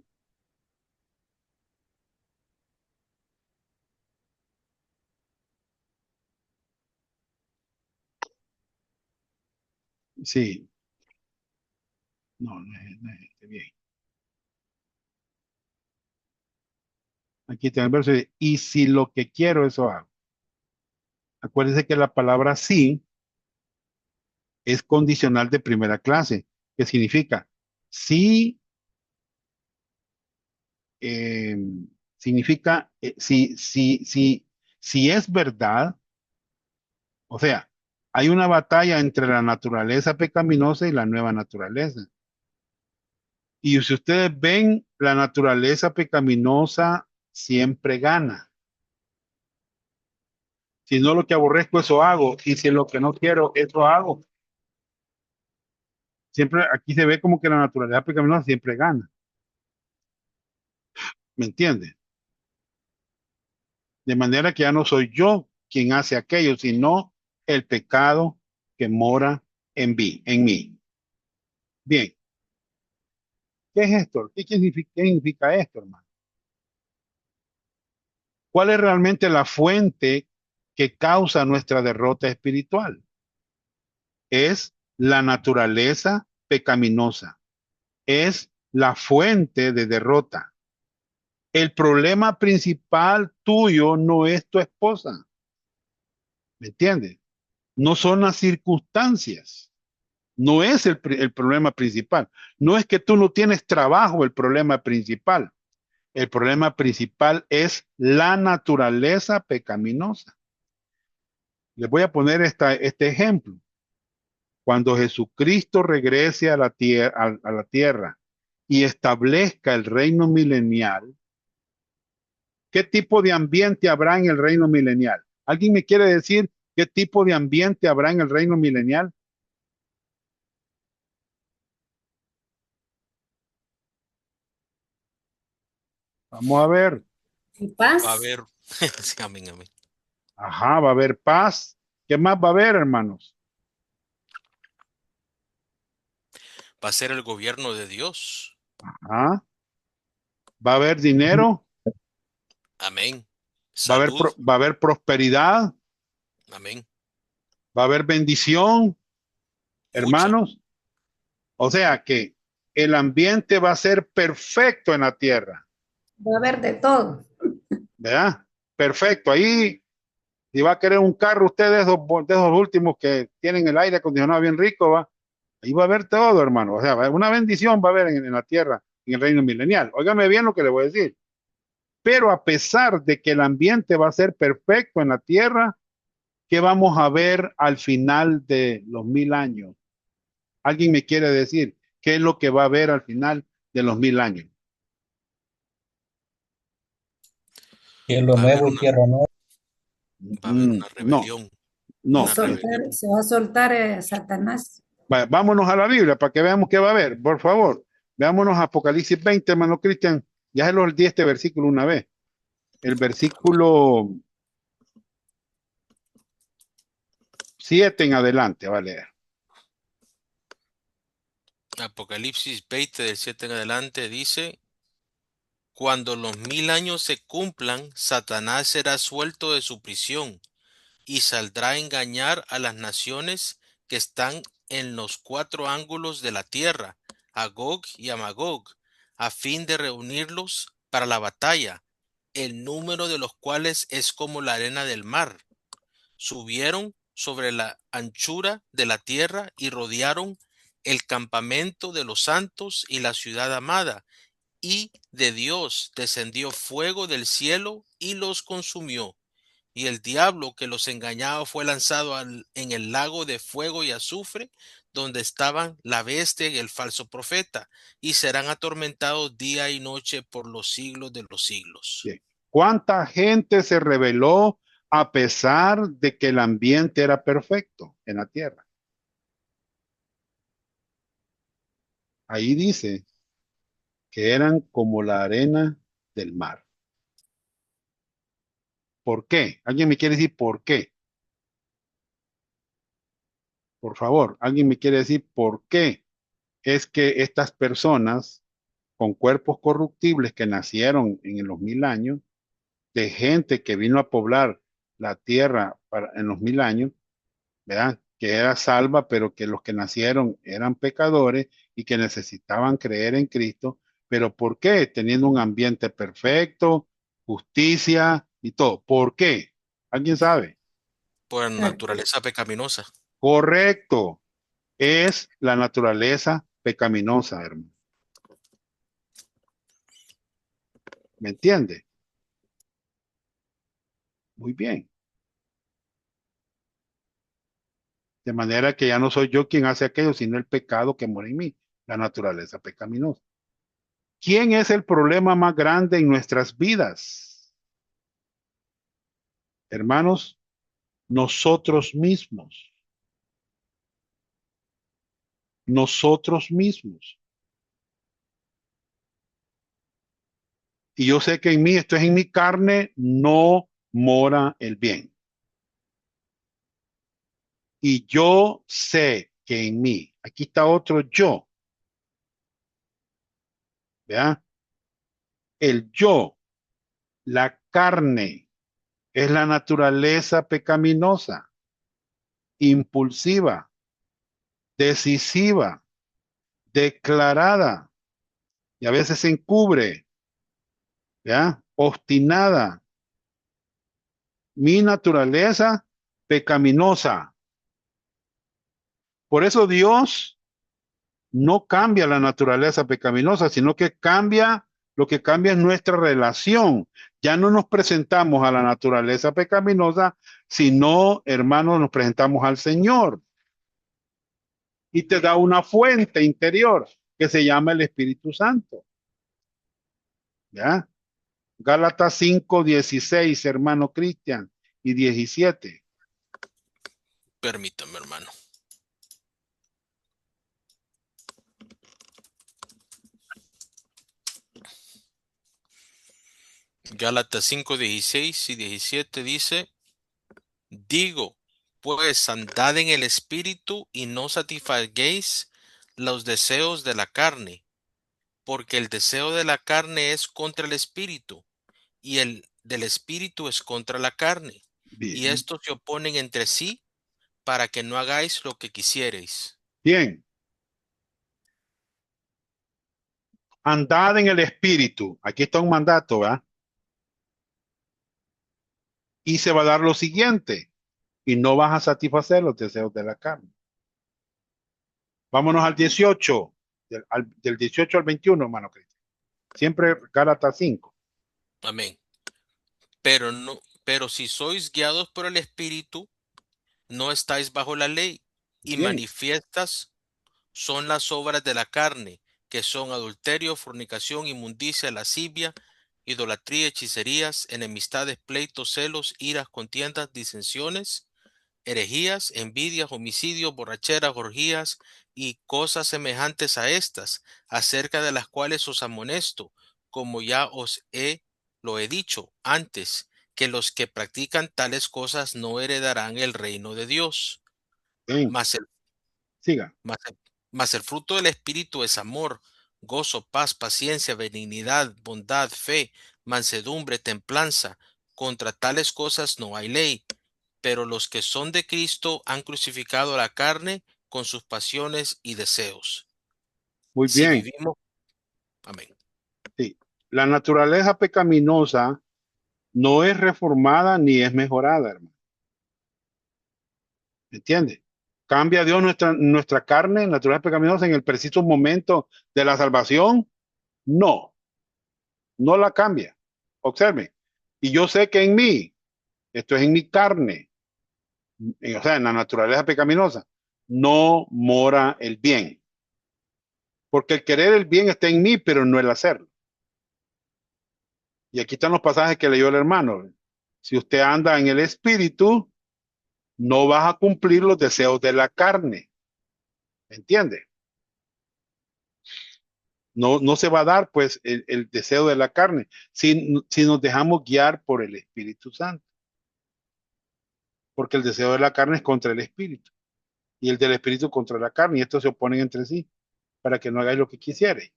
Sí, no es este, bien. Aquí está el verso, dice, y si lo que quiero, eso hago. Acuérdense que la palabra sí es condicional de primera clase, que significa sí, eh, significa si es verdad, o sea, hay una batalla entre la naturaleza pecaminosa y la nueva naturaleza. Y si ustedes ven, la naturaleza pecaminosa siempre gana. Si no lo que aborrezco, eso hago. Y si lo que no quiero, eso hago. Siempre aquí se ve como que la naturaleza pecaminosa siempre gana. ¿Me entiendes? De manera que ya no soy yo quien hace aquello, sino el pecado que mora en mí. Bien, ¿qué es esto? Qué significa esto, hermano? ¿Cuál es realmente la fuente que causa nuestra derrota espiritual? Es la naturaleza pecaminosa. Es la fuente de derrota. El problema principal tuyo no es tu esposa. ¿Me entiendes? No son las circunstancias. No es el problema principal. No es que tú no tienes trabajo el problema principal. El problema principal es la naturaleza pecaminosa. Les voy a poner este ejemplo. Cuando Jesucristo regrese a a la tierra y establezca el reino milenial, ¿qué tipo de ambiente habrá en el reino milenial? ¿Alguien me quiere decir qué tipo de ambiente habrá en el reino milenial? Vamos a ver. Y Va a paz. haber, sí, amén, amén. Ajá, va a haber paz. ¿Qué más va a haber, hermanos? Va a ser el gobierno de Dios. Ajá. Va a haber dinero, Amén. Salud. va a haber prosperidad, Amén. va a haber bendición, Mucha. hermanos. O sea que el ambiente va a ser perfecto en la tierra, Va a haber de todo. ¿verdad? Perfecto. Ahí, si va a querer un carro, usted de esos últimos que tienen el aire acondicionado bien rico, va. Ahí va a haber todo, hermano. O sea, una bendición va a haber en la tierra, en el reino milenial. Óigame bien lo que le voy a decir. Pero a pesar de que el ambiente va a ser perfecto en la tierra, ¿qué vamos a ver al final de los 1000 años? ¿Alguien me quiere decir qué es lo que va a haber al final de los 1000 años? Cielo Va a haber nuevo y una, tierra nueva. va a haber una No, rebelión. Y Una no. rebelión. se va a soltar Satanás. Vámonos a la Biblia para que veamos qué va a haber, por favor. Veámonos a Apocalipsis 20, hermano Cristian. Ya se los di este versículo una vez. El versículo 7 en adelante, va a leer. Apocalipsis 20 del 7 en adelante dice, cuando los 1000 años se cumplan, Satanás será suelto de su prisión y saldrá a engañar a las naciones que están en los cuatro ángulos de la tierra, a Gog y a Magog, a fin de reunirlos para la batalla, el número de los cuales es como la arena del mar. Subieron sobre la anchura de la tierra y rodearon el campamento de los santos y la ciudad amada, y de Dios descendió fuego del cielo y los consumió. Y el diablo que los engañaba fue lanzado en el lago de fuego y azufre, donde estaban la bestia y el falso profeta, y serán atormentados día y noche por los siglos de los siglos. Bien. ¿Cuánta gente se rebeló a pesar de que el ambiente era perfecto en la tierra? Ahí dice que eran como la arena del mar. ¿Por qué? ¿Alguien me quiere decir por qué? Por favor, ¿alguien me quiere decir por qué es que estas personas con cuerpos corruptibles que nacieron en los 1000 años, de gente que vino a poblar la tierra en los 1000 años, ¿verdad? Que era salva, pero que los que nacieron eran pecadores y que necesitaban creer en Cristo. ¿Pero por qué? Teniendo un ambiente perfecto, justicia y todo. ¿Por qué? ¿Alguien sabe? Por Eh, naturaleza pecaminosa. Correcto. Es la naturaleza pecaminosa, hermano. ¿Me entiende? Muy bien. De manera que ya no soy yo quien hace aquello, sino el pecado que mora en mí, la naturaleza pecaminosa. ¿Quién es el problema más grande en nuestras vidas? Hermanos, nosotros mismos. Nosotros mismos. Y yo sé que en mí, esto es en mi carne, no mora el bien. Y yo sé que en mí, aquí está otro yo, ¿verdad? El yo, la carne, es la naturaleza pecaminosa, impulsiva, decisiva, declarada, y a veces se encubre, ¿ya? Obstinada. Mi naturaleza pecaminosa. Por eso Dios no cambia la naturaleza pecaminosa, sino que cambia, lo que cambia es nuestra relación. Ya no nos presentamos a la naturaleza pecaminosa, sino, hermanos, nos presentamos al Señor. Y te da una fuente interior que se llama el Espíritu Santo. ¿Ya? Gálatas 5:16, hermano Cristian, y 17. Permítame, hermano. Gálatas 5:16 y 17 dice, digo, pues andad en el espíritu y no satisfaguéis los deseos de la carne, porque el deseo de la carne es contra el espíritu y el del espíritu es contra la carne. Y Bien. estos se oponen entre sí para que no hagáis lo que quisierais. Bien. Andad en el espíritu. Aquí está un mandato, ¿verdad? Y se va a dar lo siguiente. Y no vas a satisfacer los deseos de la carne. Vámonos al 18. Del 18 al 21, hermano Cristian. Siempre Gálatas 5. Amén. Pero si sois guiados por el espíritu, no estáis bajo la ley, y Bien. manifiestas son las obras de la carne, que son adulterio, fornicación, inmundicia, lascivia, idolatría, hechicerías, enemistades, pleitos, celos, iras, contiendas, disensiones, herejías, envidias, homicidios, borracheras, orgías y cosas semejantes a estas, acerca de las cuales os amonesto, como ya lo he dicho antes, que los que practican tales cosas no heredarán el reino de Dios. Bien. Mas el Siga. mas el, mas el fruto del Espíritu es amor, gozo, paz, paciencia, benignidad, bondad, fe, mansedumbre, templanza. Contra tales cosas no hay ley. Pero los que son de Cristo han crucificado la carne con sus pasiones y deseos. Muy Si bien. vivimos, amén. Sí. La naturaleza pecaminosa no es reformada ni es mejorada, hermano. ¿Me entiende? ¿Cambia Dios nuestra carne, naturaleza pecaminosa, en el preciso momento de la salvación? No, no la cambia. Observe. Y yo sé que en mí, esto es en mi carne, o sea, en la naturaleza pecaminosa, no mora el bien. Porque el querer el bien está en mí, pero no el hacerlo. Y aquí están los pasajes que leyó el hermano. Si usted anda en el espíritu, no vas a cumplir los deseos de la carne. ¿Me entiende? no se va a dar pues el deseo de la carne si nos dejamos guiar por el Espíritu Santo. Porque el deseo de la carne es contra el Espíritu y el del Espíritu contra la carne, y estos se oponen entre sí para que no hagáis lo que quisierais.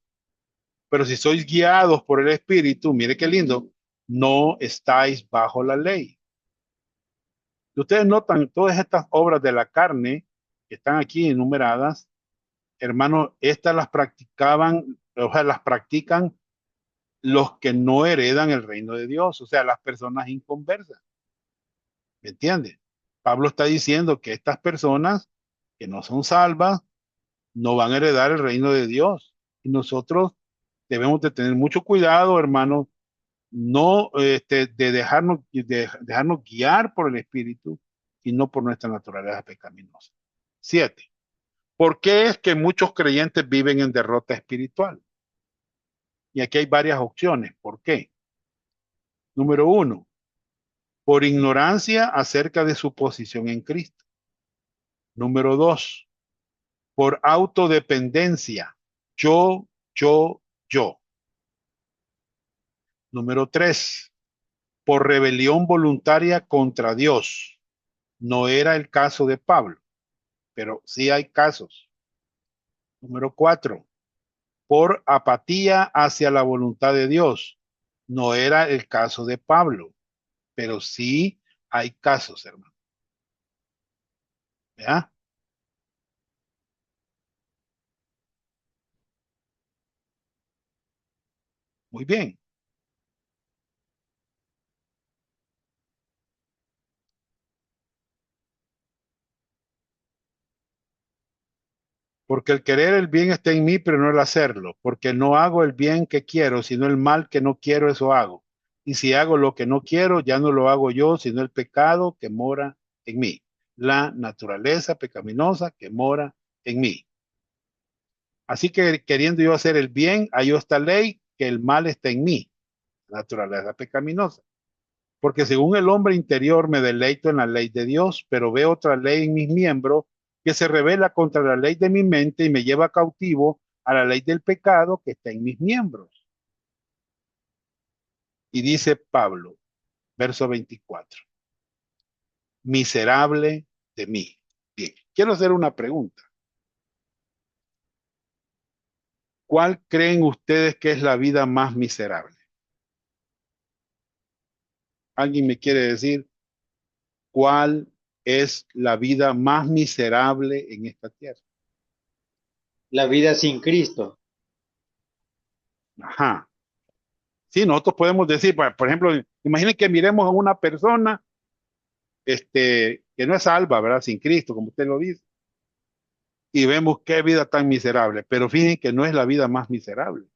Pero si sois guiados por el Espíritu, mire qué lindo, no estáis bajo la ley. Ustedes notan todas estas obras de la carne que están aquí enumeradas, hermanos, estas las practicaban, o sea, las practican los que no heredan el reino de Dios, o sea, las personas inconversas. ¿Me entiendes? Pablo está diciendo que estas personas que no son salvas no van a heredar el reino de Dios. Y nosotros debemos de tener mucho cuidado, hermanos, no de dejarnos guiar por el Espíritu y no por nuestra naturaleza pecaminosa. 7. ¿Por qué es que muchos creyentes viven en derrota espiritual? Y aquí hay varias opciones. ¿Por qué? Número 1, por ignorancia acerca de su posición en Cristo. Número 2, por autodependencia. Yo, yo, yo. Número 3, por rebelión voluntaria contra Dios. No era el caso de Pablo, pero sí hay casos. Número 4, por apatía hacia la voluntad de Dios. No era el caso de Pablo, pero sí hay casos, hermano. ¿Ya? Muy bien. Porque el querer el bien está en mí, pero no el hacerlo. Porque no hago el bien que quiero, sino el mal que no quiero, eso hago. Y si hago lo que no quiero, ya no lo hago yo, sino el pecado que mora en mí. La naturaleza pecaminosa que mora en mí. Así que queriendo yo hacer el bien, hallo esta ley que el mal está en mí. Naturaleza pecaminosa. Porque según el hombre interior me deleito en la ley de Dios, pero veo otra ley en mis miembros que se revela contra la ley de mi mente y me lleva cautivo a la ley del pecado que está en mis miembros. Y dice Pablo, verso 24, miserable de mí. Bien, quiero hacer una pregunta. ¿Cuál creen ustedes que es la vida más miserable? ¿Alguien me quiere decir cuál es la vida más miserable en esta tierra? La vida sin Cristo. Ajá. Sí, nosotros podemos decir, por ejemplo, imaginen que miremos a una persona que no es salva, ¿verdad? Sin Cristo, como usted lo dice, y vemos qué vida tan miserable, pero fíjense que no es la vida más miserable.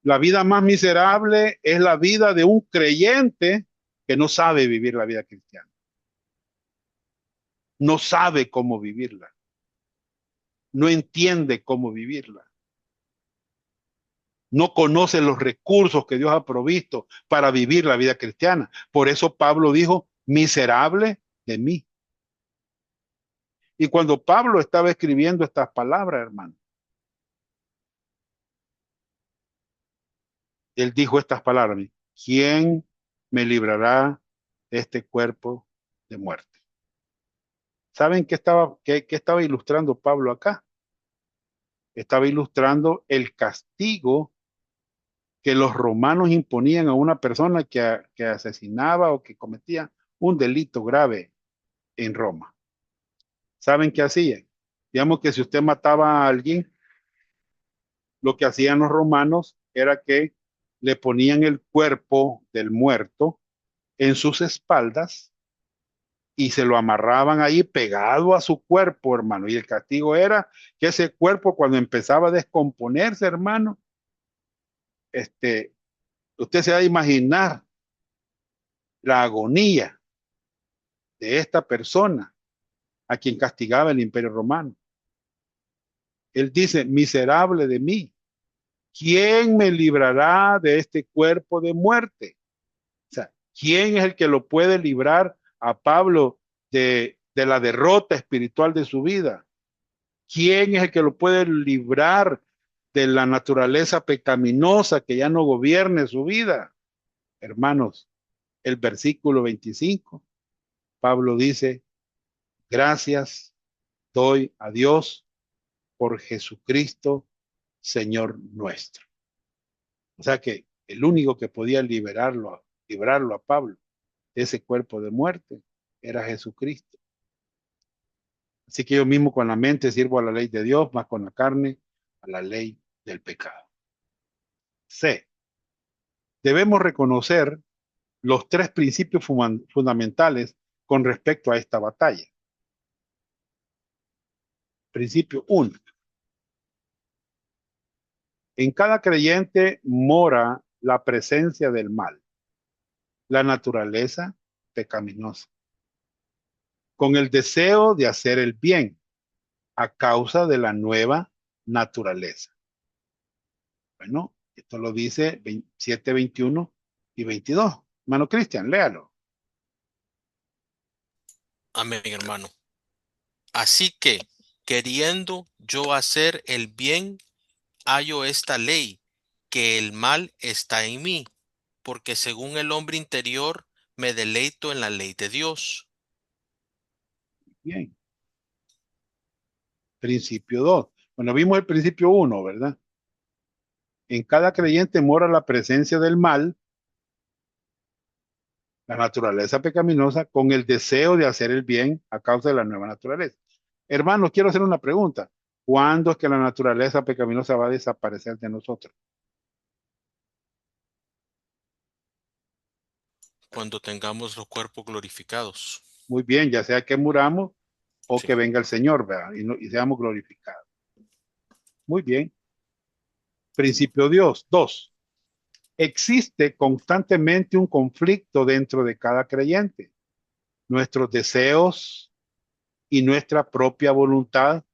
La vida más miserable es la vida de un creyente que no sabe vivir la vida cristiana. No sabe cómo vivirla. No entiende cómo vivirla. No conoce los recursos que Dios ha provisto para vivir la vida cristiana. Por eso Pablo dijo, miserable de mí. Y cuando Pablo estaba escribiendo estas palabras, hermano, él dijo estas palabras, ¿quién me librará de este cuerpo de muerte? ¿Saben qué estaba ilustrando Pablo acá? Estaba ilustrando el castigo que los romanos imponían a una persona que asesinaba o que cometía un delito grave en Roma. ¿Saben qué hacían? Digamos que si usted mataba a alguien, lo que hacían los romanos era que le ponían el cuerpo del muerto en sus espaldas y se lo amarraban ahí pegado a su cuerpo, hermano. Y el castigo era que ese cuerpo, cuando empezaba a descomponerse, hermano, usted se va a imaginar la agonía de esta persona a quien castigaba el Imperio Romano. Él dice, miserable de mí, ¿quién me librará de este cuerpo de muerte? O sea, ¿quién es el que lo puede librar a Pablo de la derrota espiritual de su vida? ¿Quién es el que lo puede librar de la naturaleza pecaminosa que ya no gobierne su vida? Hermanos, el versículo 25, Pablo dice, gracias doy a Dios por Jesucristo, Señor nuestro. O sea que el único que podía librarlo a Pablo de ese cuerpo de muerte era Jesucristo. Así que yo mismo con la mente sirvo a la ley de Dios, más con la carne a la ley del pecado. C. Debemos reconocer los tres principios fundamentales con respecto a esta batalla. Principio 1. En cada creyente mora la presencia del mal, la naturaleza pecaminosa, con el deseo de hacer el bien a causa de la nueva naturaleza. Bueno, esto lo dice 27, 21 y 22. Hermano Cristian, léalo. Amén, hermano. Así que, queriendo yo hacer el bien, hallo esta ley, que el mal está en mí, porque según el hombre interior me deleito en la ley de Dios. Bien. Principio 2. Bueno, vimos el principio 1, ¿verdad? En cada creyente mora la presencia del mal, la naturaleza pecaminosa, con el deseo de hacer el bien a causa de la nueva naturaleza. Hermanos, quiero hacer una pregunta. ¿Cuándo es que la naturaleza pecaminosa va a desaparecer de nosotros? Cuando tengamos los cuerpos glorificados. Muy bien, ya sea que muramos o Sí. que venga el Señor, ¿verdad? Y seamos glorificados. Muy bien. Principio 2. Existe constantemente un conflicto dentro de cada creyente. Nuestros deseos y nuestra propia voluntad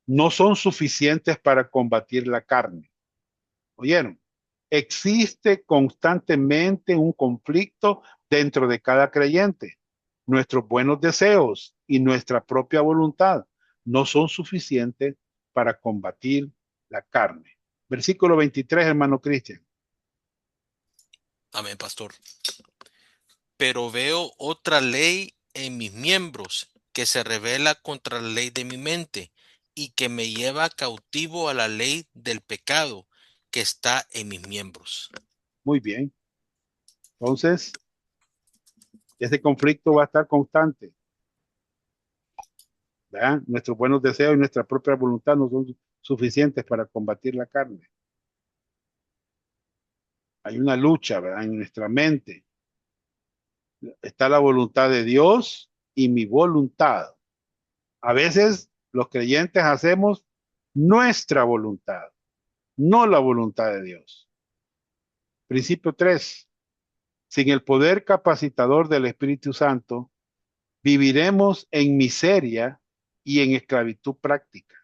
no son suficientes para combatir la carne. ¿Oyeron? Existe constantemente un conflicto dentro de cada creyente. Nuestros buenos deseos y nuestra propia voluntad no son suficientes para combatir la carne. Versículo 23, hermano Cristian. Amén, pastor. Pero veo otra ley en mis miembros que se revela contra la ley de mi mente y que me lleva cautivo a la ley del pecado que está en mis miembros. Muy bien. Entonces, ese conflicto va a estar constante. ¿Verdad? Nuestros buenos deseos y nuestra propia voluntad no son suficientes para combatir la carne. Hay una lucha, ¿verdad? En nuestra mente. Está la voluntad de Dios y mi voluntad. A veces los creyentes hacemos nuestra voluntad, no la voluntad de Dios. Principio 3. Sin el poder capacitador del Espíritu Santo, viviremos en miseria y en esclavitud práctica.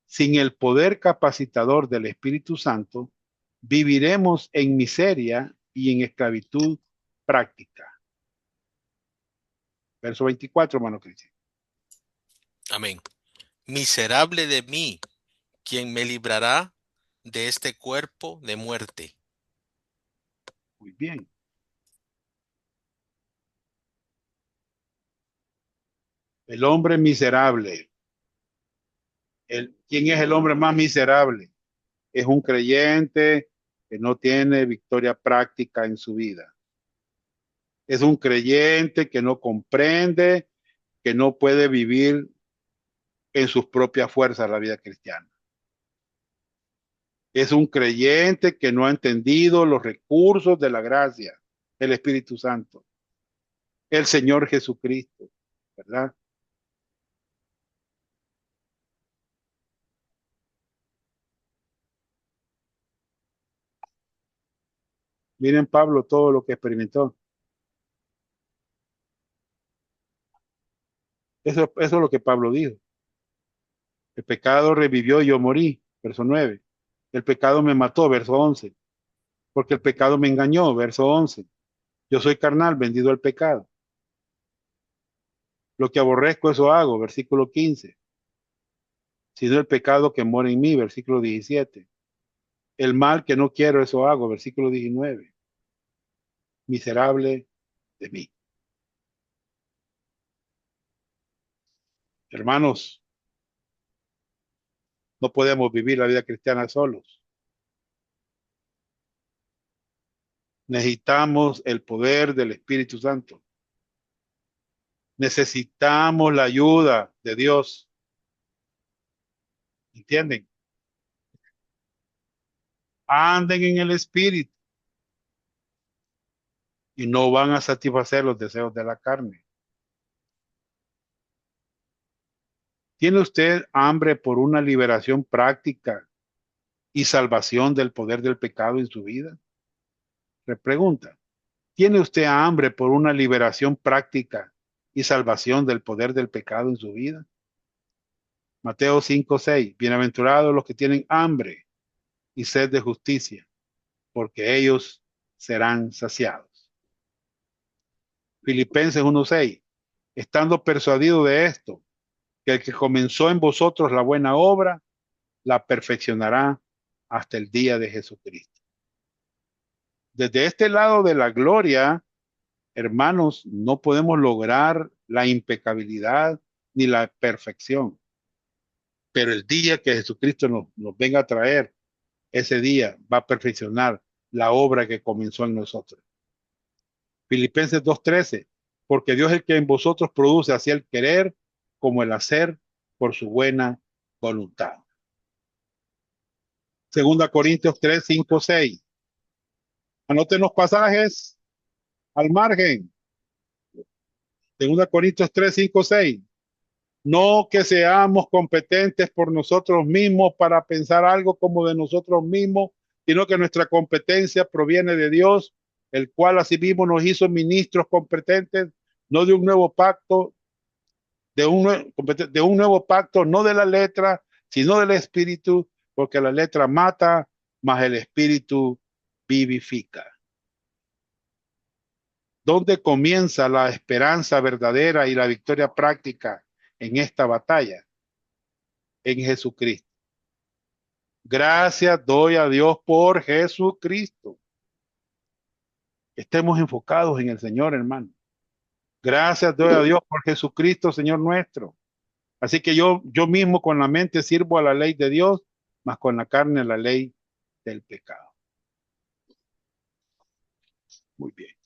Sin el poder capacitador del Espíritu Santo, viviremos en miseria y en esclavitud práctica. Verso 24, hermano Cristian. Amén. Miserable de mí, ¿quién me librará de este cuerpo de muerte? Muy bien. El hombre miserable. ¿Quién es el hombre más miserable? Es un creyente que no tiene victoria práctica en su vida. Es un creyente que no comprende, que no puede vivir en sus propias fuerzas la vida cristiana. Es un creyente que no ha entendido los recursos de la gracia del Espíritu Santo. El Señor Jesucristo, ¿verdad? Miren Pablo todo lo que experimentó. Eso es lo que Pablo dijo. El pecado revivió y yo morí, verso 9. El pecado me mató, verso 11. Porque el pecado me engañó, verso 11. Yo soy carnal, vendido al pecado. Lo que aborrezco, eso hago, versículo 15. sino el pecado que mora en mí, versículo 17. El mal que no quiero, eso hago, versículo 19. Miserable de mí. Hermanos, no podemos vivir la vida cristiana solos. Necesitamos el poder del Espíritu Santo. Necesitamos la ayuda de Dios. ¿Entienden? Anden en el Espíritu y no van a satisfacer los deseos de la carne. ¿Tiene usted hambre por una liberación práctica y salvación del poder del pecado en su vida? Repregunta. ¿Tiene usted hambre por una liberación práctica y salvación del poder del pecado en su vida? Mateo 5:6. Bienaventurados los que tienen hambre y sed de justicia, porque ellos serán saciados. Filipenses 1:6. Estando persuadido de esto, que el que comenzó en vosotros la buena obra, la perfeccionará hasta el día de Jesucristo. Desde este lado de la gloria, hermanos, no podemos lograr la impecabilidad ni la perfección. Pero el día que Jesucristo nos venga a traer, ese día va a perfeccionar la obra que comenzó en nosotros. Filipenses 2:13, porque Dios es el que en vosotros produce así el querer como el hacer por su buena voluntad. Segunda Corintios 3:5-6. Anoten los pasajes al margen. Segunda Corintios 3:5-6. No que seamos competentes por nosotros mismos para pensar algo como de nosotros mismos, sino que nuestra competencia proviene de Dios, el cual asimismo nos hizo ministros competentes, no de un nuevo pacto, de un nuevo pacto, no de la letra, sino del espíritu, porque la letra mata, mas el espíritu vivifica. ¿Dónde comienza la esperanza verdadera y la victoria práctica en esta batalla? En Jesucristo. Gracias doy a Dios por Jesucristo. Estemos enfocados en el Señor, hermano. Gracias doy a Dios por Jesucristo, Señor nuestro. Así que yo mismo con la mente sirvo a la ley de Dios, mas con la carne a la ley del pecado. Muy bien.